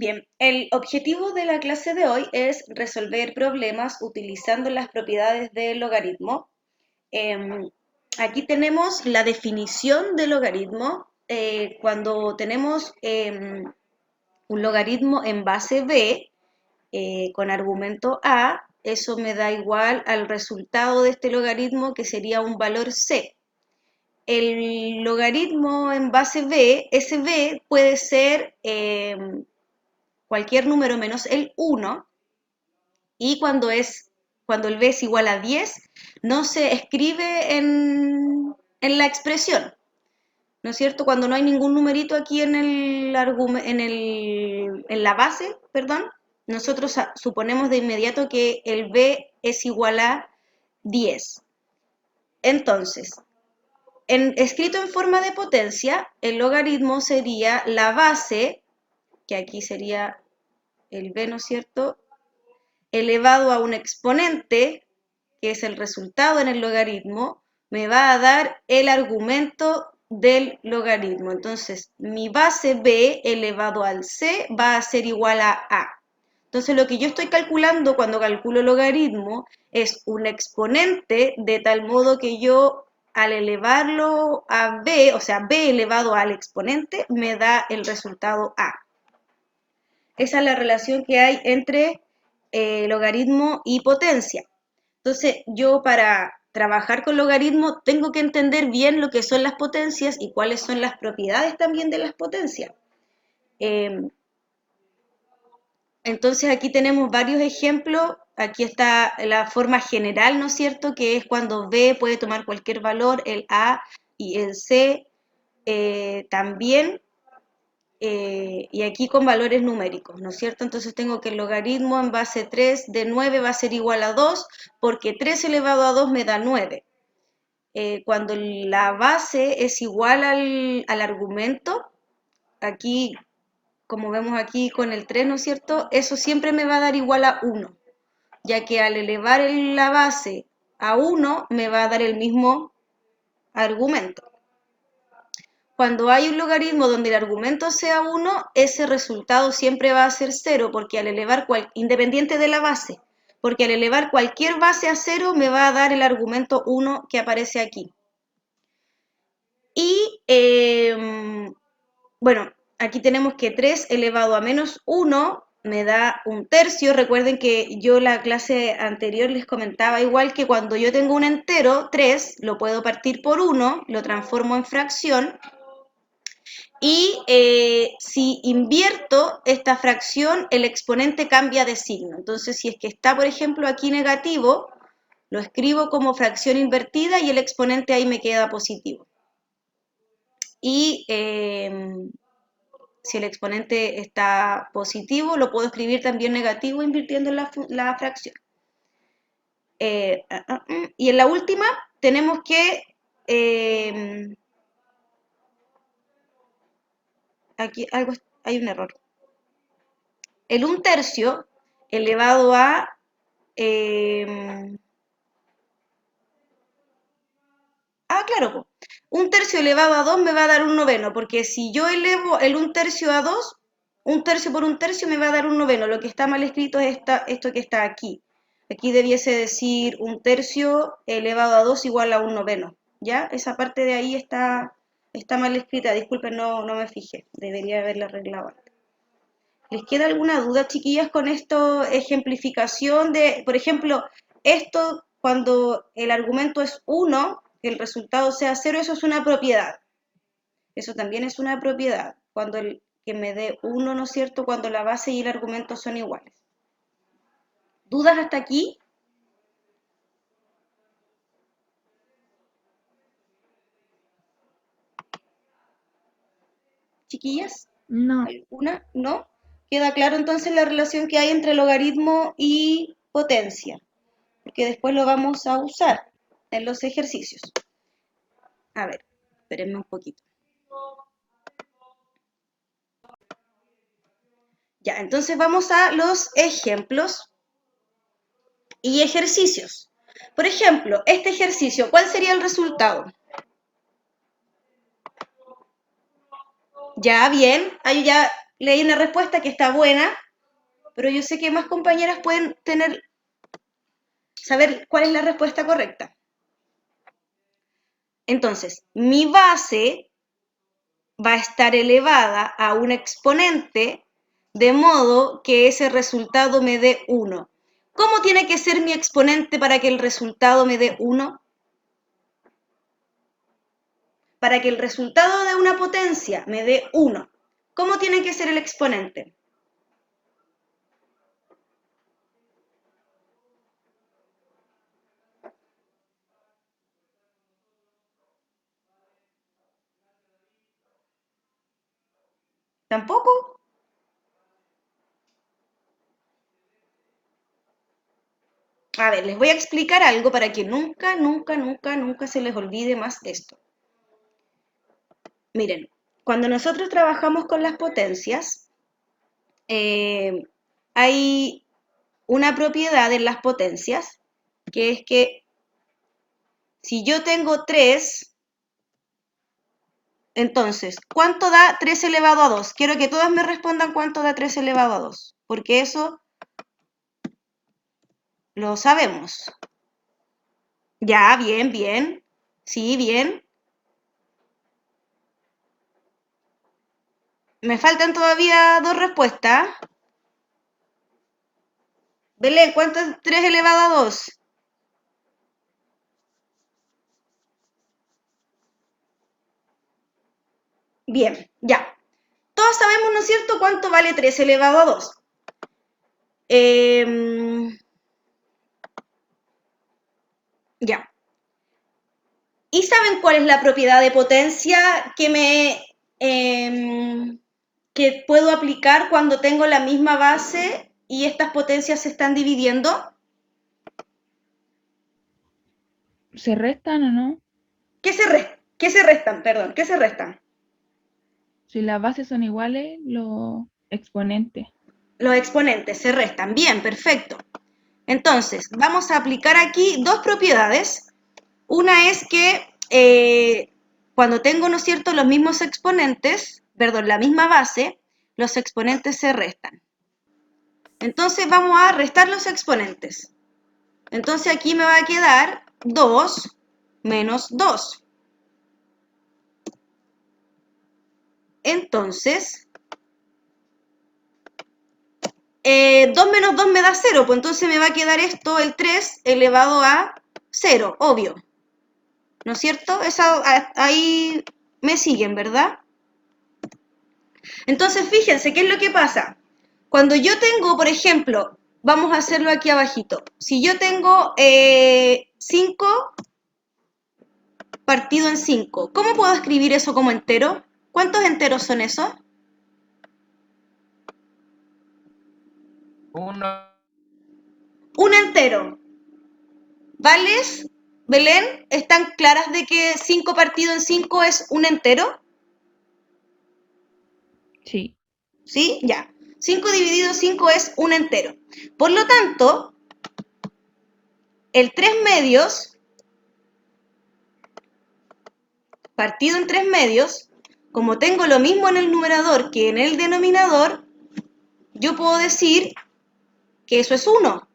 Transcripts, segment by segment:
Bien, el objetivo de la clase de hoy es resolver problemas utilizando las propiedades del logaritmo. Aquí tenemos la definición del logaritmo. Cuando tenemos un logaritmo en base b con argumento a, eso me da igual al resultado de este logaritmo, que sería un valor c. El logaritmo en base b, ese b puede ser cualquier número menos el 1, y cuando el b es igual a 10, no se escribe en la expresión, ¿no es cierto? Cuando no hay ningún numerito aquí en la base, perdón, nosotros suponemos de inmediato que el b es igual a 10. Entonces, escrito en forma de potencia, el logaritmo sería la base, que aquí sería el b, ¿no es cierto?, elevado a un exponente, que es el resultado en el logaritmo, me va a dar el argumento del logaritmo. Entonces, mi base b elevado al c va a ser igual a. Entonces, lo que yo estoy calculando cuando calculo logaritmo es un exponente, de tal modo que yo, al elevarlo a b, o sea, b elevado al exponente, me da el resultado a. Esa es la relación que hay entre logaritmo y potencia. Entonces, yo para trabajar con logaritmo tengo que entender bien lo que son las potencias y cuáles son las propiedades también de las potencias. Entonces, aquí tenemos varios ejemplos. Aquí está la forma general, ¿no es cierto?, que es cuando b puede tomar cualquier valor, el a y el c también. Y aquí con valores numéricos, ¿no es cierto? Entonces tengo que el logaritmo en base 3 de 9 va a ser igual a 2, porque 3 elevado a 2 me da 9. Cuando la base es igual al argumento, aquí, como vemos aquí con el 3, ¿no es cierto?, eso siempre me va a dar igual a 1, ya que al elevar la base a 1 me va a dar el mismo argumento. Cuando hay un logaritmo donde el argumento sea 1, ese resultado siempre va a ser 0, porque al elevar, independiente de la base, porque al elevar cualquier base a 0 me va a dar el argumento 1 que aparece aquí. Y, bueno, aquí tenemos que 3 elevado a menos 1 me da un tercio. Recuerden que yo la clase anterior les comentaba igual que cuando yo tengo un entero, 3, lo puedo partir por 1, lo transformo en fracción. Y si invierto esta fracción, el exponente cambia de signo. Entonces, si es que está, por ejemplo, aquí negativo, lo escribo como fracción invertida y el exponente ahí me queda positivo. Y si el exponente está positivo, lo puedo escribir también negativo invirtiendo la fracción. Y en la última tenemos que... aquí hay un error. El 1/3 elevado a... claro, 1/3 elevado a 2 me va a dar un noveno, porque si yo elevo el 1/3 a 2, 1/3 por 1/3 me va a dar un noveno. Lo que está mal escrito es esto que está aquí. Aquí debiese decir 1/3 elevado a 2 igual a un noveno, ¿ya? Esa parte de ahí está mal escrita, disculpen, no me fijé, debería haberla arreglado antes. ¿Les queda alguna duda, chiquillas, con esto? Ejemplificación de, por ejemplo, esto cuando el argumento es 1, que el resultado sea 0, eso es una propiedad. Eso también es una propiedad, cuando que me dé 1, ¿no es cierto?, cuando la base y el argumento son iguales. ¿Dudas hasta aquí? Chiquillas, No. ¿alguna? ¿No? ¿Queda claro entonces la relación que hay entre logaritmo y potencia? Porque después lo vamos a usar en los ejercicios. A ver, espérenme un poquito. Ya, entonces vamos a los ejemplos y ejercicios. Por ejemplo, este ejercicio, ¿cuál sería el resultado? Ya, bien, ahí ya leí una respuesta que está buena, pero yo sé que más compañeras pueden saber cuál es la respuesta correcta. Entonces, mi base va a estar elevada a un exponente de modo que ese resultado me dé 1. ¿Cómo tiene que ser mi exponente para que el resultado me dé 1? Para que el resultado de una potencia me dé 1, ¿cómo tiene que ser el exponente? ¿Tampoco? A ver, les voy a explicar algo para que nunca, nunca, nunca, nunca se les olvide más esto. Miren, cuando nosotros trabajamos con las potencias, hay una propiedad en las potencias, que es que si yo tengo 3, entonces, ¿cuánto da 3 elevado a 2? Quiero que todas me respondan cuánto da 3 elevado a 2, porque eso lo sabemos. Ya, bien, bien. Sí, bien. Me faltan todavía 2 respuestas. Belén, ¿cuánto es 3 elevado a 2? Bien, ya. Todos sabemos, ¿no es cierto?, cuánto vale 3 elevado a 2. Ya. ¿Y saben cuál es la propiedad de potencia que puedo aplicar cuando tengo la misma base y estas potencias se están dividiendo? ¿Se restan o no? ¿Qué se restan? Perdón, ¿qué se restan? Si las bases son iguales, los exponentes. Los exponentes se restan. Bien, perfecto. Entonces, vamos a aplicar aquí dos propiedades. Una es que cuando tengo, ¿no es cierto?, los mismos exponentes, perdón, la misma base, los exponentes se restan. Entonces vamos a restar los exponentes. Entonces aquí me va a quedar 2 menos 2. Entonces, 2 menos 2 me da 0, pues entonces me va a quedar esto, el 3 elevado a 0, obvio. ¿No es cierto? Ahí me siguen, ¿verdad? Entonces, fíjense, ¿qué es lo que pasa? Cuando yo tengo, por ejemplo, vamos a hacerlo aquí abajito. Si yo tengo 5 partido en 5, ¿cómo puedo escribir eso como entero? ¿Cuántos enteros son esos? Uno. Un entero. ¿Vales? Belén, ¿están claras de que 5 partido en 5 es un entero? Sí. ¿Sí? Ya. 5 dividido 5 es un entero. Por lo tanto, el 3 medios, partido en 3 medios, como tengo lo mismo en el numerador que en el denominador, yo puedo decir que eso es 1.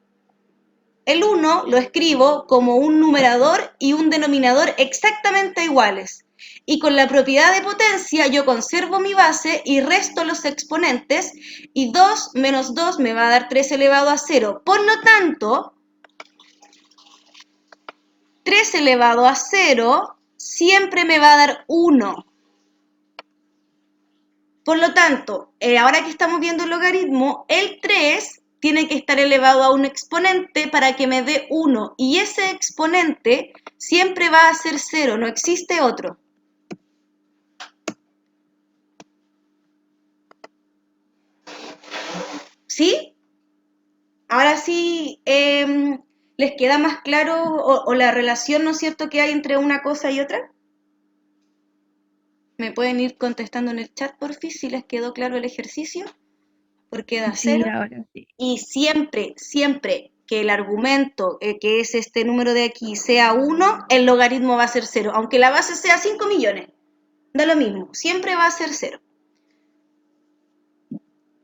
El 1 lo escribo como un numerador y un denominador exactamente iguales. Y con la propiedad de potencia yo conservo mi base y resto los exponentes y 2 menos 2 me va a dar 3 elevado a 0. Por lo tanto, 3 elevado a 0 siempre me va a dar 1. Por lo tanto, ahora que estamos viendo el logaritmo, el 3 tiene que estar elevado a un exponente para que me dé 1. Y ese exponente siempre va a ser 0, no existe otro. ¿Sí? Ahora sí, ¿les queda más claro o la relación, ¿no es cierto?, que hay entre una cosa y otra? ¿Me pueden ir contestando en el chat, por fin, si les quedó claro el ejercicio? Porque da Sí, 0. ahora sí. Y siempre, siempre que el argumento, que es este número de aquí, sea 1, el logaritmo va a ser 0. Aunque la base sea 5 millones, da lo mismo, siempre va a ser 0.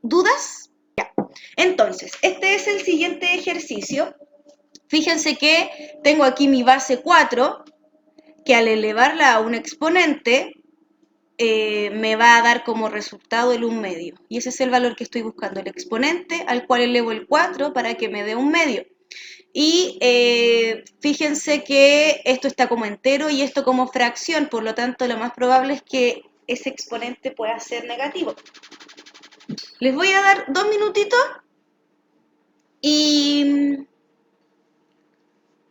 ¿Dudas? Ya. Entonces, este es el siguiente ejercicio. Fíjense que tengo aquí mi base 4, que al elevarla a un exponente, me va a dar como resultado el 1/2. Y ese es el valor que estoy buscando, el exponente al cual elevo el 4 para que me dé 1/2. Y fíjense que esto está como entero y esto como fracción, por lo tanto lo más probable es que ese exponente pueda ser negativo. Les voy a dar 2 minutitos y,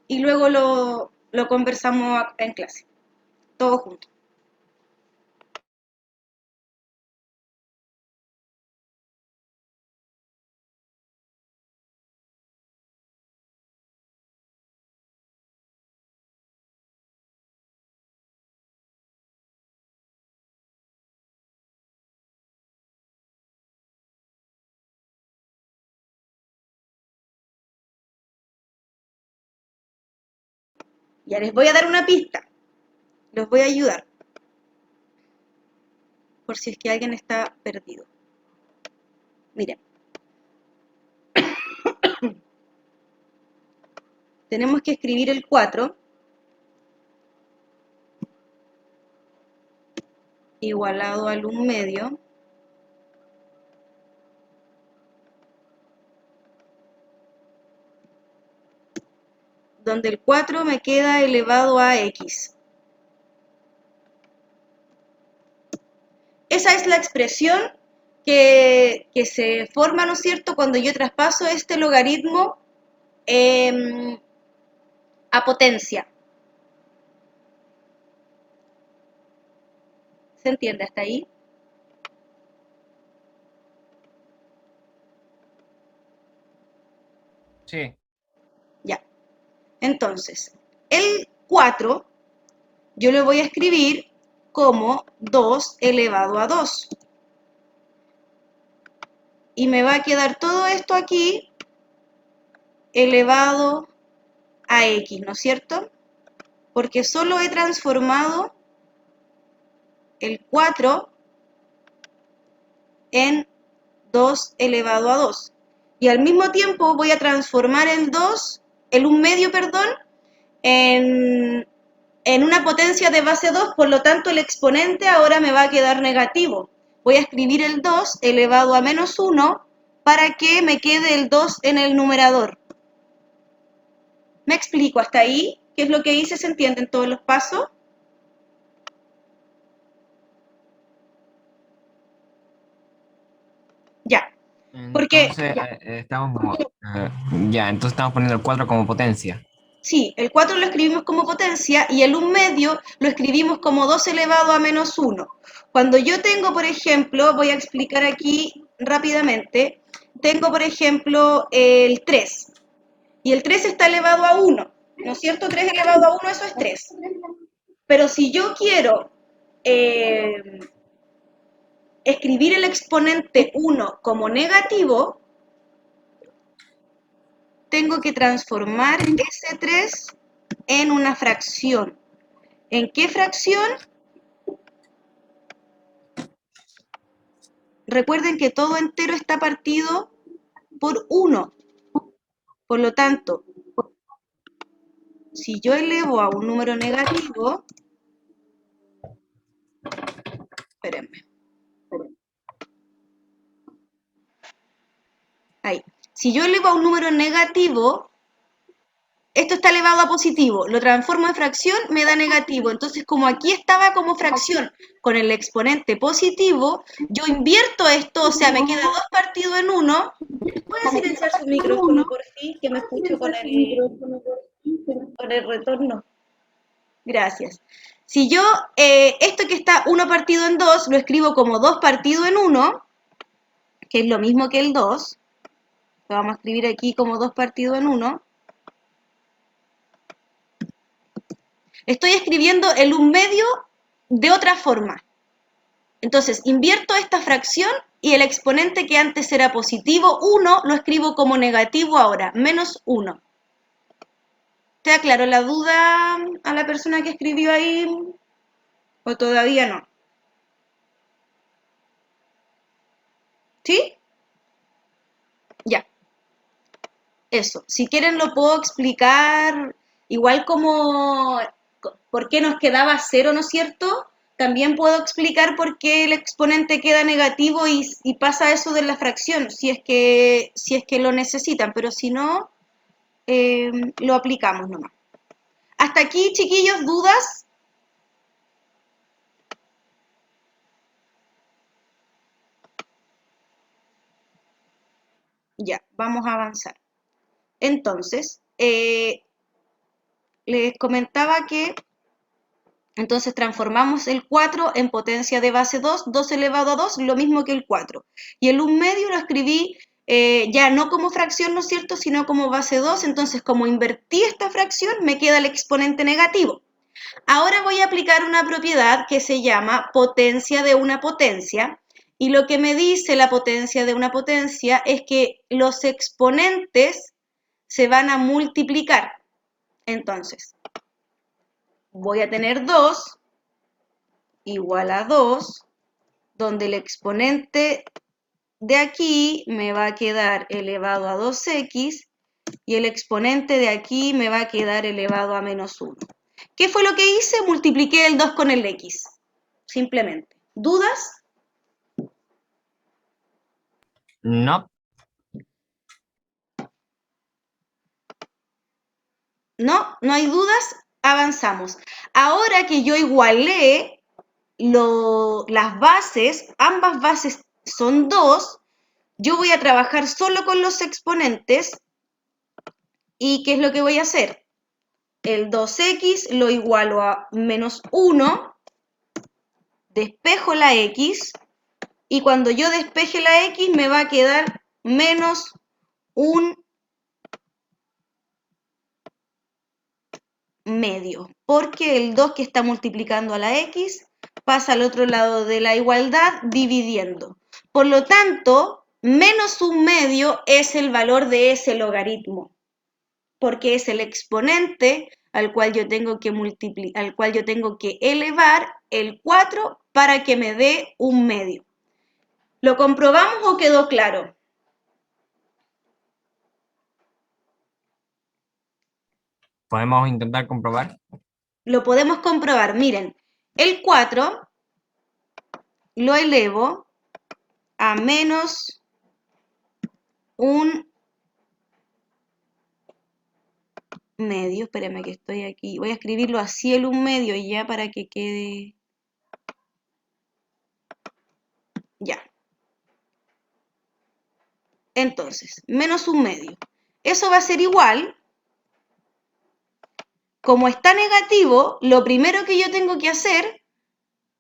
y luego lo conversamos en clase, todos juntos. Ya les voy a dar una pista, los voy a ayudar, por si es que alguien está perdido. Miren, tenemos que escribir el 4 igualado al 1/2, donde el 4 me queda elevado a x. Esa es la expresión que se forma, ¿no es cierto?, cuando yo traspaso este logaritmo a potencia. ¿Se entiende hasta ahí? Sí. Ya. Entonces, el 4 yo lo voy a escribir como 2 elevado a 2. Y me va a quedar todo esto aquí elevado a x, ¿no es cierto? Porque solo he transformado el 4 en 2 elevado a 2. Y al mismo tiempo voy a transformar el 2, el 1/2, perdón, en una potencia de base 2, por lo tanto el exponente ahora me va a quedar negativo. Voy a escribir el 2 elevado a menos 1 para que me quede el 2 en el numerador. ¿Me explico hasta ahí? ¿Qué es lo que hice? ¿Se entienden todos los pasos? Ya. Porque Entonces, estamos como, entonces estamos poniendo el 4 como potencia. sí, el 4 lo escribimos como potencia y el 1/2 lo escribimos como 2 elevado a menos 1. Cuando yo tengo, por ejemplo, voy a explicar aquí rápidamente, tengo, por ejemplo, el 3 y el 3 está elevado a 1, ¿no es cierto? 3 elevado a 1, eso es 3. Pero si yo quiero eh, escribir el exponente 1 como negativo, tengo que transformar ese 3 en una fracción. ¿En qué fracción? Recuerden que todo entero está partido por 1. Por lo tanto, si yo elevo a un número negativo, espérenme, ahí. Si yo elevo a un número negativo, esto está elevado a positivo, lo transformo en fracción, me da negativo. Entonces, como aquí estaba como fracción con el exponente positivo, yo invierto esto, o sea, me queda 2 partido en 1. ¿Puede silenciar su micrófono, por fin, que me escucho con el retorno? Gracias. Si yo, esto que está 1 partido en 2, lo escribo como 2 partido en 1, que es lo mismo que el 2, lo vamos a escribir aquí como 2 partido en 1, estoy escribiendo el 1/2 de otra forma. Entonces, invierto esta fracción y el exponente que antes era positivo 1 lo escribo como negativo ahora, menos 1. ¿Te aclaró la duda a la persona que escribió ahí o todavía no? ¿Sí? Ya, eso. Si quieren lo puedo explicar igual como por qué nos quedaba cero, ¿no es cierto? También puedo explicar por qué el exponente queda negativo y pasa eso de la fracción, si es que lo necesitan, pero si no, lo aplicamos nomás. Hasta aquí, chiquillos, ¿dudas? Ya, vamos a avanzar. Entonces, les comentaba que entonces transformamos el 4 en potencia de base 2, 2 elevado a 2, lo mismo que el 4. Y el 1 medio lo escribí ya no como fracción, ¿no es cierto?, sino como base 2, entonces como invertí esta fracción, me queda el exponente negativo. Ahora voy a aplicar una propiedad que se llama potencia de una potencia, y lo que me dice la potencia de una potencia es que los exponentes se van a multiplicar. Entonces, voy a tener 2 igual a 2, donde el exponente de aquí me va a quedar elevado a 2x y el exponente de aquí me va a quedar elevado a menos 1. ¿Qué fue lo que hice? Multipliqué el 2 con el x, simplemente. ¿Dudas? No, ¿No? ¿No hay dudas? Avanzamos. Ahora que yo igualé las bases, ambas bases son 2, yo voy a trabajar solo con los exponentes. ¿Y qué es lo que voy a hacer? El 2x lo igualo a menos 1, despejo la x, y cuando yo despeje la x me va a quedar menos 1 medio, porque el 2 que está multiplicando a la x pasa al otro lado de la igualdad dividiendo. Por lo tanto, menos 1 medio es el valor de ese logaritmo, porque es el exponente al cual yo tengo que al cual yo tengo que elevar el 4 para que me dé 1 medio. ¿Lo comprobamos o quedó claro? podemos intentar comprobar. Lo podemos comprobar. Miren, el 4 lo elevo a menos 1 medio. Espérame que estoy aquí. Voy a escribirlo así el 1 medio ya para que quede... Ya. Entonces, menos 1 medio. Eso va a ser igual. Como está negativo, lo primero que yo tengo que hacer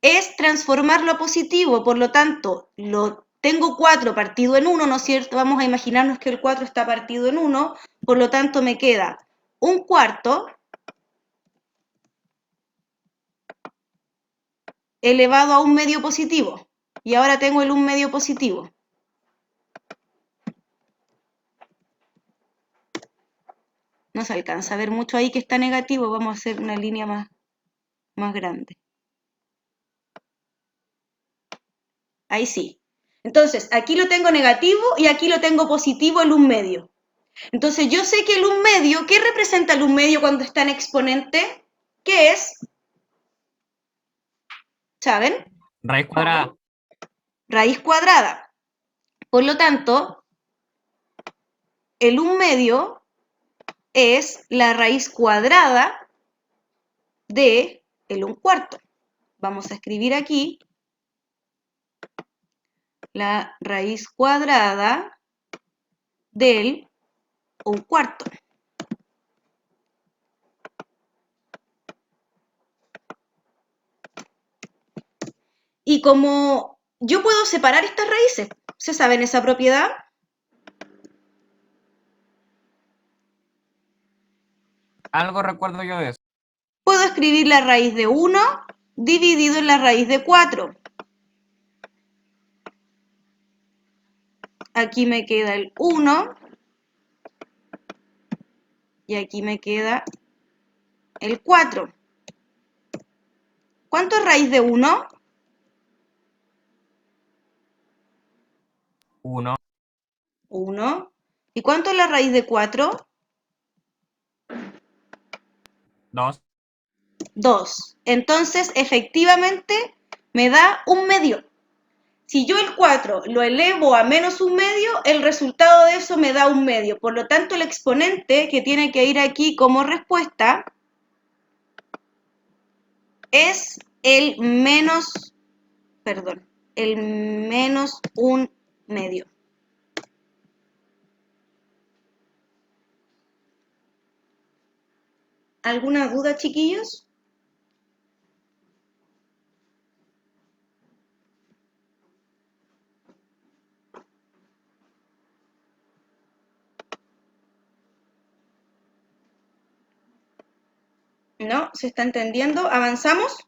es transformarlo a positivo. Por lo tanto, tengo 4 partido en 1, ¿no es cierto? Vamos a imaginarnos que el 4 está partido en 1. Por lo tanto, me queda 1/4 elevado a 1 medio positivo. Y ahora tengo el 1 medio positivo. No se alcanza a ver mucho ahí que está negativo. Vamos a hacer una línea más grande. Ahí sí. Entonces, aquí lo tengo negativo y aquí lo tengo positivo el 1 medio. Entonces, yo sé que el 1 medio, ¿qué representa el 1 medio cuando está en exponente? ¿Qué es? ¿Saben? Raíz cuadrada. Raíz cuadrada. Por lo tanto, el 1 medio es la raíz cuadrada de el 1/4. Vamos a escribir aquí la raíz cuadrada del 1/4. Y como yo puedo separar estas raíces, ¿se saben esa propiedad? Algo recuerdo yo de eso. Puedo escribir la raíz de 1 dividido en la raíz de 4. Aquí me queda el 1 y aquí me queda el 4. ¿Cuánto es raíz de 1? 1. 1. ¿Y cuánto es la raíz de 4? 2. 2. Entonces, efectivamente, me da un medio. Si yo el 4 lo elevo a menos un medio, el resultado de eso me da un medio. Por lo tanto, el exponente que tiene que ir aquí como respuesta es el menos un medio. ¿Alguna duda, chiquillos? ¿No? ¿Se está entendiendo? ¿Avanzamos?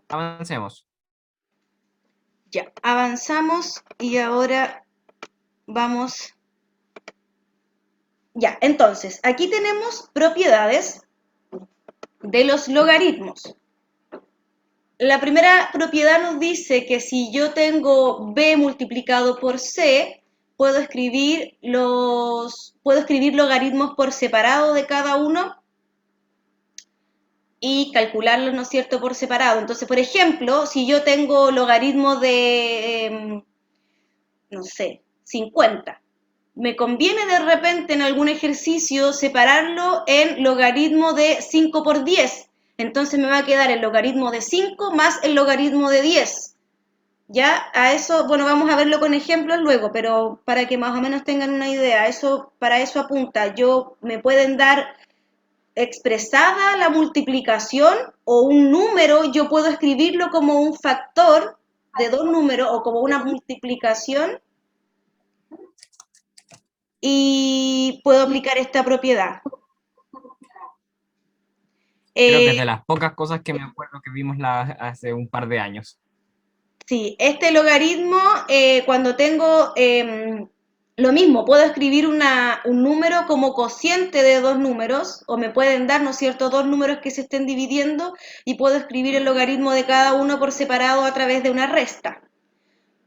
Avancemos. Ya, avanzamos y ahora vamos. Ya, entonces, aquí tenemos propiedades de los logaritmos. La primera propiedad nos dice que si yo tengo b multiplicado por c, puedo escribir logaritmos por separado de cada uno y calcularlos, ¿no es cierto?, por separado. Entonces, por ejemplo, si yo tengo logaritmo de, no sé, 50, me conviene de repente en algún ejercicio separarlo en logaritmo de 5 por 10. Entonces me va a quedar el logaritmo de 5 más el logaritmo de 10. Ya, a eso, bueno, vamos a verlo con ejemplos luego, pero para que más o menos tengan una idea, para eso apunta. Me pueden dar expresada la multiplicación o un número, yo puedo escribirlo como un factor de dos números o como una multiplicación y puedo aplicar esta propiedad. Creo que es Eh, de las pocas cosas que me acuerdo que vimos hace un par de años. sí, este logaritmo, cuando tengo lo mismo, puedo escribir un número como cociente de dos números, o me pueden dar, ¿no es cierto?, dos números que se estén dividiendo, y puedo escribir el logaritmo de cada uno por separado a través de una resta.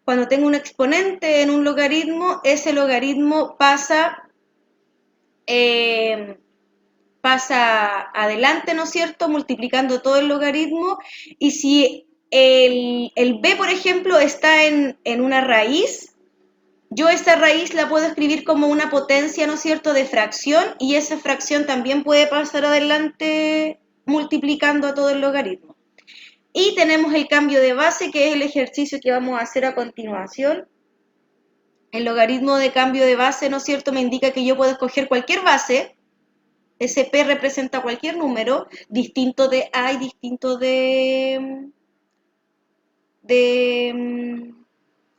Cuando tengo un exponente en un logaritmo, ese logaritmo pasa adelante, ¿no es cierto?, multiplicando todo el logaritmo, y si el b, por ejemplo, está en una raíz, yo esa raíz la puedo escribir como una potencia, ¿no es cierto?, de fracción, y esa fracción también puede pasar adelante multiplicando a todo el logaritmo. Y tenemos el cambio de base, que es el ejercicio que vamos a hacer a continuación. El logaritmo de cambio de base, ¿no es cierto?, me indica que yo puedo escoger cualquier base. Ese P representa cualquier número, distinto de A y distinto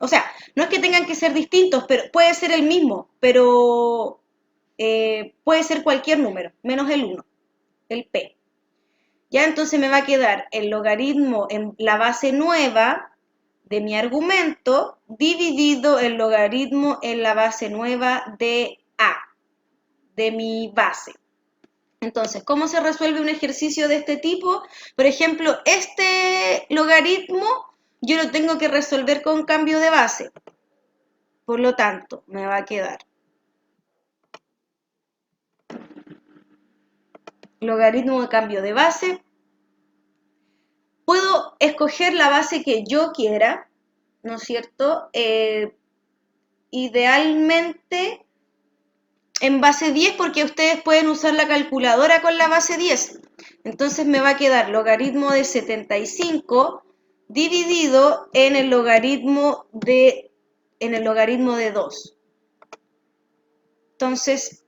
o sea, no es que tengan que ser distintos, pero puede ser el mismo, pero puede ser cualquier número, menos el 1, el P. Ya entonces me va a quedar el logaritmo en la base nueva de mi argumento dividido el logaritmo en la base nueva de A, de mi base. Entonces, ¿cómo se resuelve un ejercicio de este tipo? Por ejemplo, este logaritmo yo lo tengo que resolver con cambio de base. Por lo tanto, me va a quedar logaritmo de cambio de base. Puedo escoger la base que yo quiera, ¿no es cierto? Idealmente en base 10, porque ustedes pueden usar la calculadora con la base 10. Entonces me va a quedar logaritmo de 75 dividido en el logaritmo de 2. Entonces,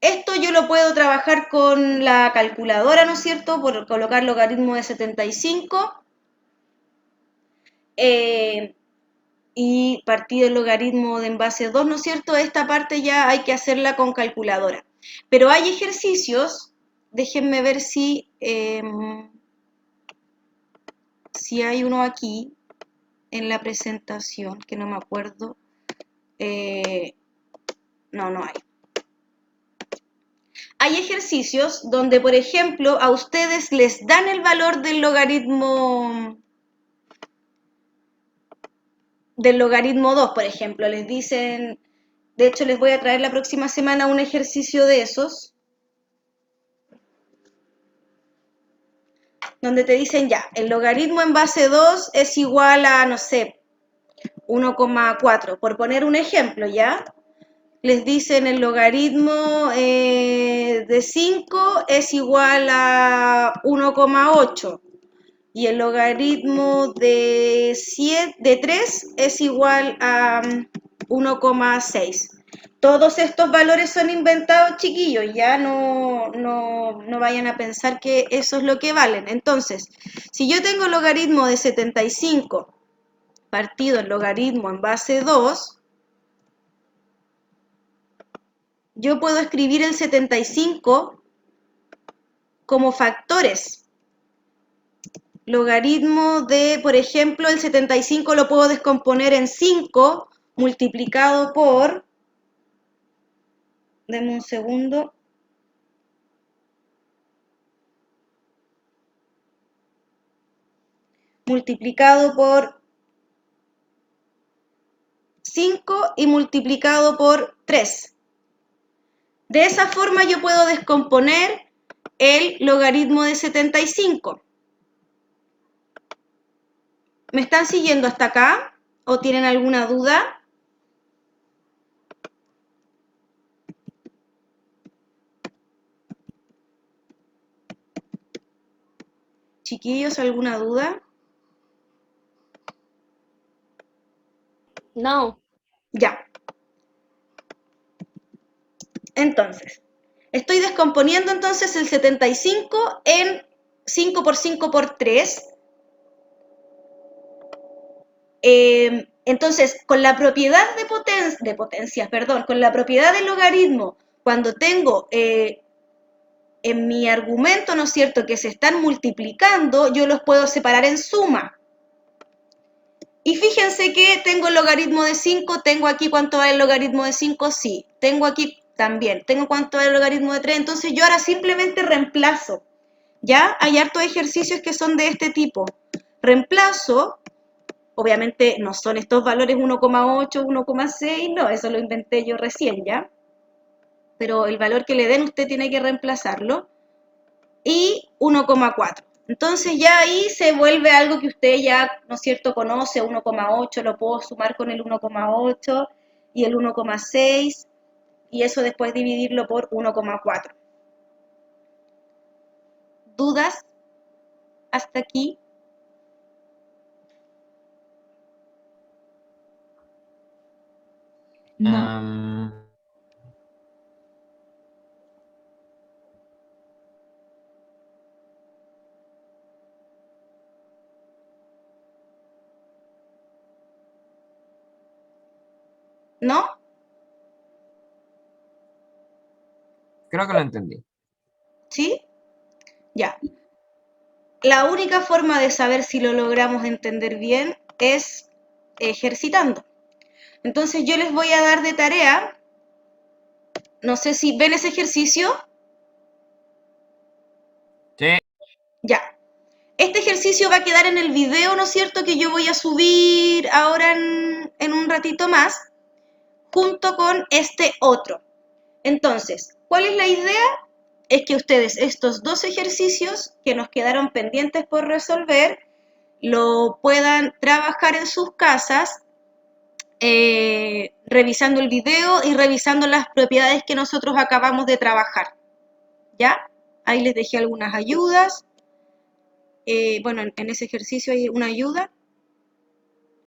esto yo lo puedo trabajar con la calculadora, ¿no es cierto? Por colocar logaritmo de 75 y partir el logaritmo de en base 2, ¿no es cierto? Esta parte ya hay que hacerla con calculadora. Pero hay ejercicios, déjenme ver si hay uno aquí en la presentación, que no me acuerdo. No hay. Hay ejercicios donde, por ejemplo, a ustedes les dan el valor del logaritmo del logaritmo 2, por ejemplo. Les dicen, de hecho les voy a traer la próxima semana un ejercicio de esos, donde te dicen ya, el logaritmo en base 2 es igual a, no sé, 1,4, por poner un ejemplo, ¿ya? Les dicen el logaritmo de 5 es igual a 1,8 y el logaritmo de 3 es igual a 1,6. Todos estos valores son inventados, chiquillos, ya no vayan a pensar que eso es lo que valen. Entonces, si yo tengo logaritmo de 75 partido en logaritmo en base 2, yo puedo escribir el 75 como factores. Logaritmo de, por ejemplo, el 75 lo puedo descomponer en 5 multiplicado por, denme un segundo, multiplicado por 5 y multiplicado por 3. De esa forma yo puedo descomponer el logaritmo de 75. ¿Me están siguiendo hasta acá? ¿O tienen alguna duda? Chiquillos, ¿alguna duda? No. Ya. Entonces, estoy descomponiendo entonces el 75 en 5 por 5 por 3. Entonces, con la propiedad de potencias, perdón, con la propiedad del logaritmo, cuando tengo en mi argumento, ¿no es cierto?, que se están multiplicando, yo los puedo separar en suma. Y fíjense que tengo el logaritmo de 5, tengo aquí cuánto vale el logaritmo de 5, sí, tengo aquí también, tengo cuánto vale el logaritmo de 3, entonces yo ahora simplemente reemplazo, ¿ya? Hay hartos ejercicios que son de este tipo. Reemplazo, obviamente no son estos valores 1,8, 1,6, no, eso lo inventé yo recién, ¿ya? Pero el valor que le den usted tiene que reemplazarlo, y 1,4. Entonces ya ahí se vuelve algo que usted ya, ¿no es cierto?, conoce, 1,8, lo puedo sumar con el 1,8 y el 1,6 y eso después dividirlo por 1,4. ¿Dudas hasta aquí? No, Am, ¿No? creo que lo entendí. ¿Sí? Ya. La única forma de saber si lo logramos entender bien es ejercitando. Entonces yo les voy a dar de tarea, no sé si ven ese ejercicio. Sí. Ya. Este ejercicio va a quedar en el video, ¿no es cierto?, que yo voy a subir ahora en un ratito más, junto con este otro. Entonces, ¿cuál es la idea? Es que ustedes estos dos ejercicios que nos quedaron pendientes por resolver, lo puedan trabajar en sus casas, revisando el video y revisando las propiedades que nosotros acabamos de trabajar. ¿Ya? Ahí les dejé algunas ayudas. Bueno, en ese ejercicio hay una ayuda.